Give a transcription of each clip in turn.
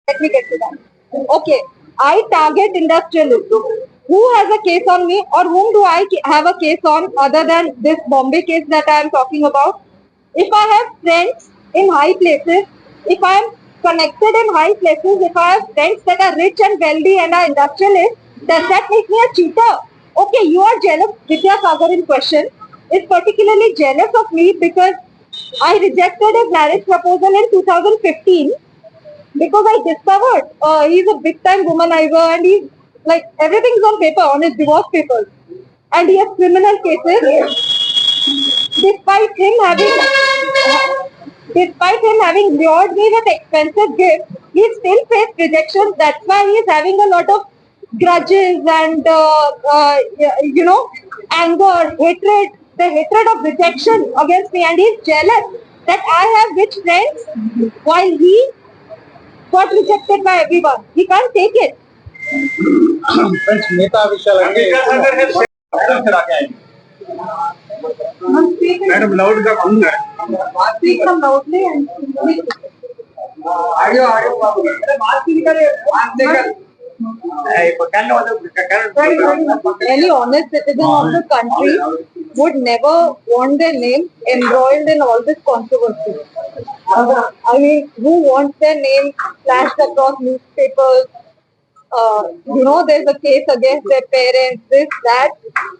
Let me get to that. Okay, I target industrialists. Who has a case on me, or whom do I have a case on other than this Bombay case that I am talking about? If I have friends in high places, if I am connected in high places, if I have friends that are rich and wealthy and are industrialists, does that make me a cheater? Okay, you are jealous. Vidya Sagar in question is particularly jealous of me because I rejected a marriage proposal in 2015 because I discovered he's a big time womanizer and he's like everything's on paper on his divorce papers, and he has criminal cases. Despite him having despite him having lured me with expensive gifts, he still faced rejection. That's why he's having a lot of grudges and anger, hatred, the hatred of rejection against me, and he's jealous that I have rich friends while he got rejected by everyone. He can't take it. Friends మిగతా విషయాలన్నీ madam loud గా ఉన్నారు. Speak some loudly and audio audio any honest citizen of the country would never want their name embroiled in all this controversy. I mean, who wants their name flashed across newspapers? There's a case against their parents, this, that.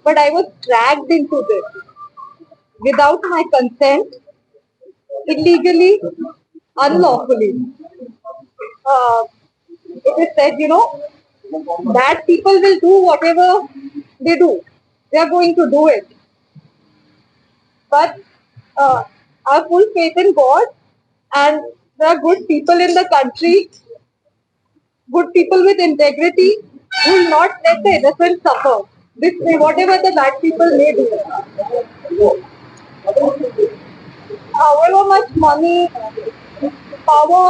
But I was dragged into this without my consent, illegally, unlawfully. It is said, that people will do whatever they do. They are going to do it. But I have full faith in God, and there are good people in the country, good people with integrity, who will not let the innocent suffer. Whatever the bad people may do. However much money, power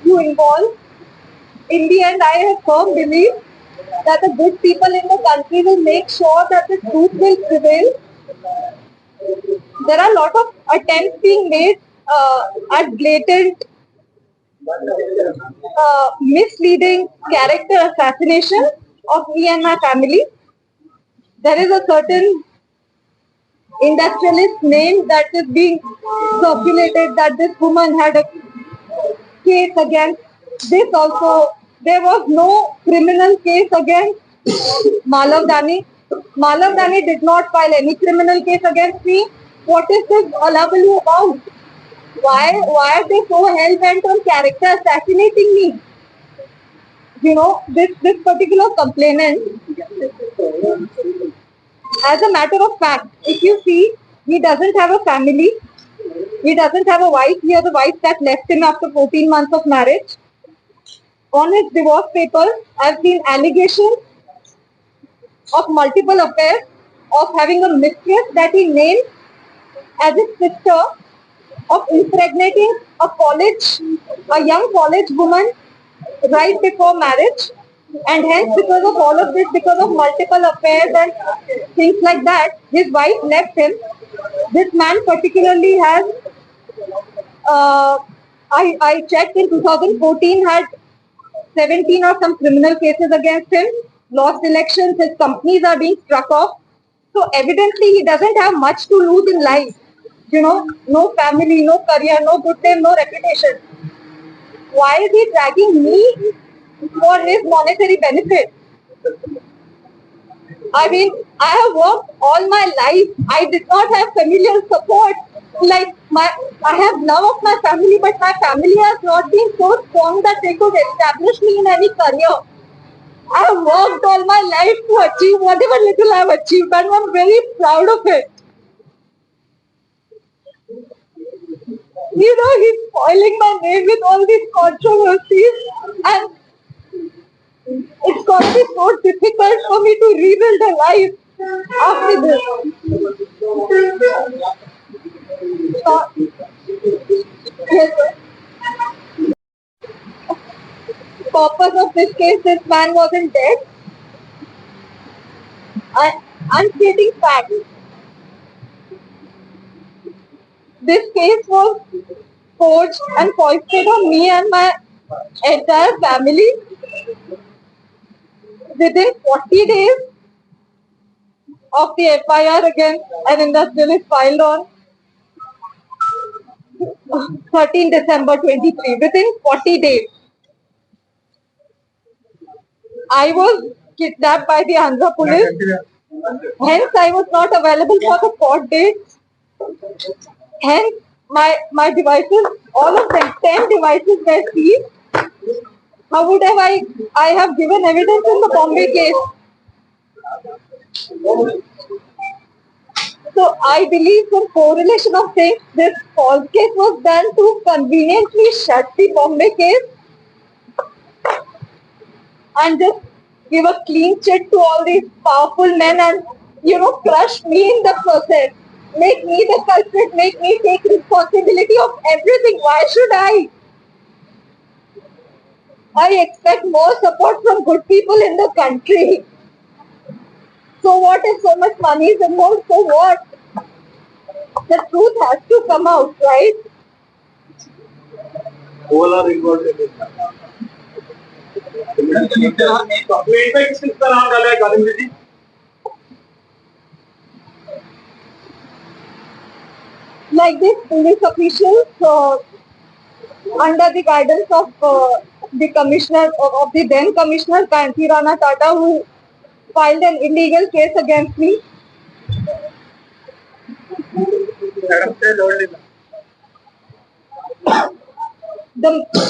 you involve, in the end, I have firm belief that the good people in the country will make sure that the truth will prevail. There are a lot of attempts being made at blatant, misleading character assassination of me and my family. There is a certain industrialist name that is being circulated that this woman had a case against this also. There was no criminal case against Malav Dani. Malav Dani did not file any criminal case against me. What is this hullabaloo about? Why are they so hell bent on character assassinating me? This particular complainant, as a matter of fact, if you see, he doesn't have a family. He doesn't have a wife. He has a wife that left him after 14 months of marriage. On his divorce papers, I've seen allegations of multiple affairs, of having a mistress that he named as his sister, of impregnating a young college woman right before marriage. And hence, because of all of this, because of multiple affairs and things like that, his wife left him. This man particularly has, I checked in 2014, had 17 or some criminal cases against him, lost elections, his companies are being struck off. So evidently he doesn't have much to lose in life. No family, no career, no good name, no reputation. Why is he dragging me for his monetary benefit? I mean, I have worked all my life. I did not have familial support. I have love of my family, but my family has not been so strong that they could establish me in any career. I have worked all my life to achieve whatever little I have achieved, and I'm very proud of it. He's spoiling my name with all these controversies, and it's going to be so difficult for me to rebuild a life after this. Yes, sir. Purpose of this case, this man wasn't dead. I'm stating facts. This case was forged and foisted on me and my entire family. Within 40 days of the FIR against an industrialist filed on 13 December 23, within 40 days, I was kidnapped by the Andhra police. Hence, I was not available for the court dates. Hence, my devices, all of them, 10 devices were seized. How would I have given evidence in the Bombay case? So I believe some correlation of things. This false case was done to conveniently shut the Bombay case and just give a clean chit to all these powerful men and crush me in the process. Make me the culprit, make me take responsibility of everything. Why should I? I expect more support from good people in the country. So what if so much money is involved? So what? The truth has to come out, right? all are involved in it. Complaint में किसका नाम डाला है Gandhi ji? Like this police officials under the guidance of the commissioner of the then commissioner Kanti Rana Tata, who filed an illegal case against me.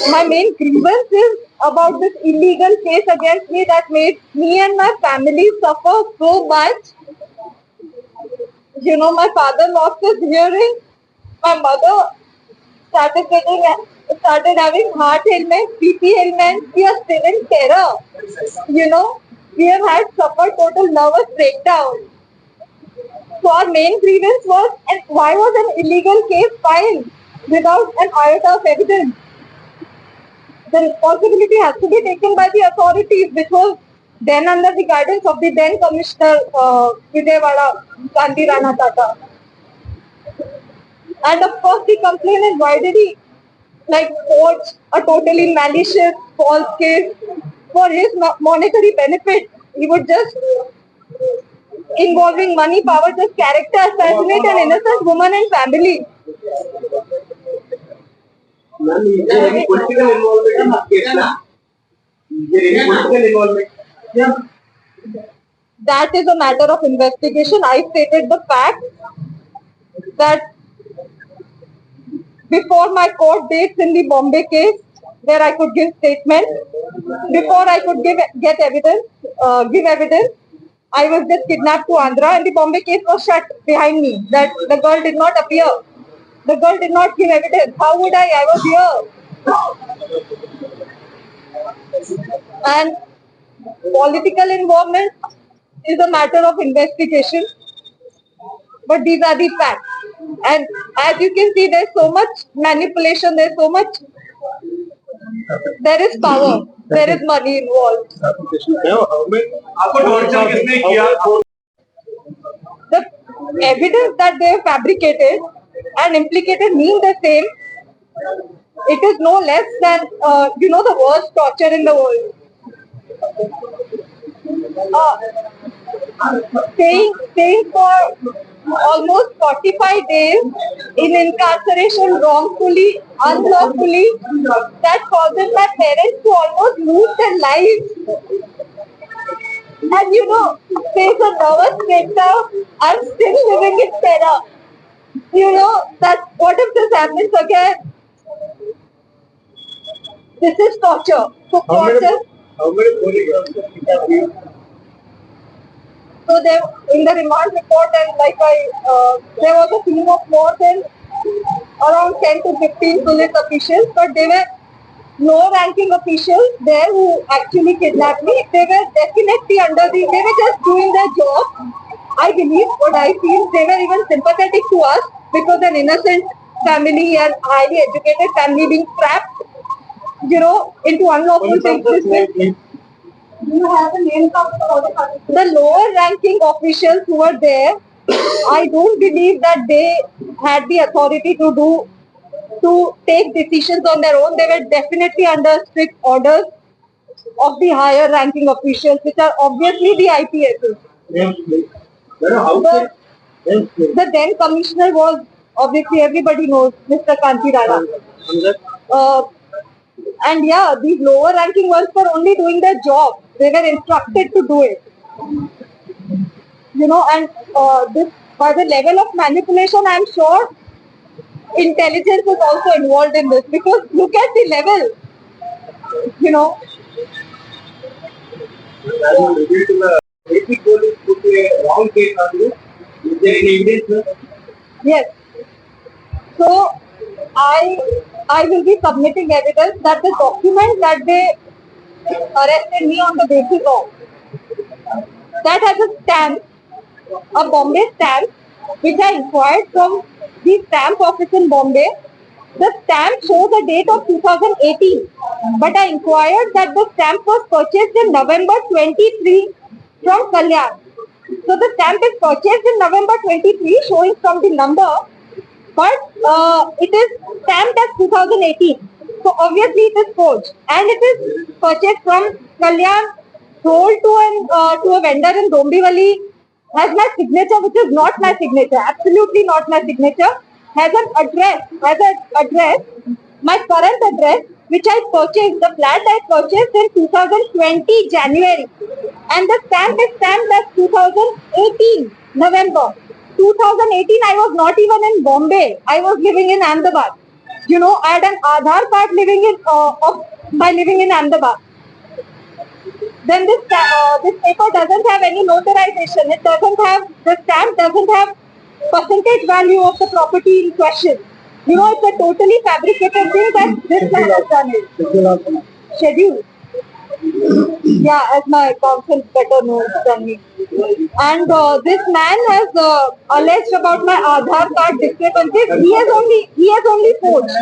My main grievance is about this illegal case against me that made me and my family suffer so much. My father lost his hearing. My mother started having heart ailments, BP ailments. We are still in terror. We have had suffered total nervous breakdown. So our main grievance was, and why was an illegal case filed without an iota of evidence? The responsibility has to be taken by the authorities, which was then under the guidance of the then Commissioner Vijayawada, Kanti Rana Tata. And of course, the complainant, why did he forge a totally malicious false case for his monetary benefit? He would just, involving money, power, just character assassinate an innocent woman and family. Is there any political involvement in this case now? Is there any political involvement? Yeah. That is a matter of investigation. I stated the fact that before my court dates in the Bombay case, where I could give statement, before I could give evidence, I was just kidnapped to Andhra, and the Bombay case was shut behind me. That the girl did not appear. The girl did not give evidence. How would I? I was here. And political involvement is a matter of investigation. But these are the facts. And as you can see, there's so much manipulation, there is power, there is money involved. The evidence that they have fabricated and implicated me in the same, it is no less than, the worst torture in the world. Staying for almost 45 days in incarceration wrongfully, unlawfully, that causes my parents to almost lose their lives. And face a nervous breakdown, I'm still living in terror. That what if this happens again? This is torture. So torture. How many polygons? So there, in the remand report, and there was a team of more than around 10 to 15 police officials, but they were low-ranking officials there who actually kidnapped me. They were definitely they were just doing their job. I believe what I feel, they were even sympathetic to us because an innocent family and highly educated family being trapped, into unlawful things. You have the names of the lower ranking officials who were there. I don't believe that they had the authority to do to take decisions on their own. They were definitely under strict orders of the higher ranking officials, which are obviously the IPSs. The then commissioner was, obviously everybody knows, Mr. Kanti Rana. And yeah, these lower ranking ones were only doing their job. They were instructed to do it. And this, by the level of manipulation, I'm sure intelligence is also involved in this, because look at the level. AP police put a wrong case on you. Is there any evidence? Yes. So I will be submitting evidence that the document that they arrested me on the basis of, that has a stamp, a Bombay stamp, which I inquired from the stamp office in Bombay. The stamp shows a date of 2018, but I inquired that the stamp was purchased in November 23 from Kalyan. So the stamp is purchased in November 23, showing from the number, but it is stamped as 2018. So obviously it is forged, and it is purchased from Kalyan, sold to a vendor in Dombivali, has my signature, which is not my signature, absolutely not my signature, has an address, my current address, which I purchased, the flat I purchased in 2020 January, and the stamp is stamped as 2018 November. 2018 I was not even in Bombay, I was living in Ahmedabad. I had an Aadhaar card by living in Ahmedabad. Then this paper doesn't have any notarization. It doesn't have, the stamp doesn't have percentage value of the property in question. It's a totally fabricated thing that this man has done it. Schedule. Yeah, as my counsel better knows than me. And this man has alleged about my Aadhaar card discrepancies. He has only forged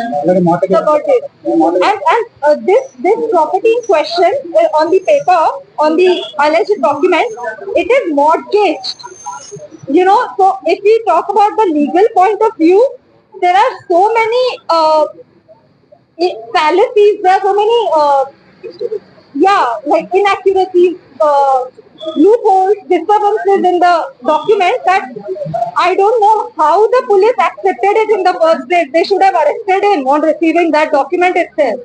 about it. And this property in question on the paper, on the alleged document, it is mortgaged. So if we talk about the legal point of view, there are so many fallacies, there are so many inaccuracies, loopholes, disturbances in the document that I don't know how the police accepted it in the first place. They should have arrested him on receiving that document itself.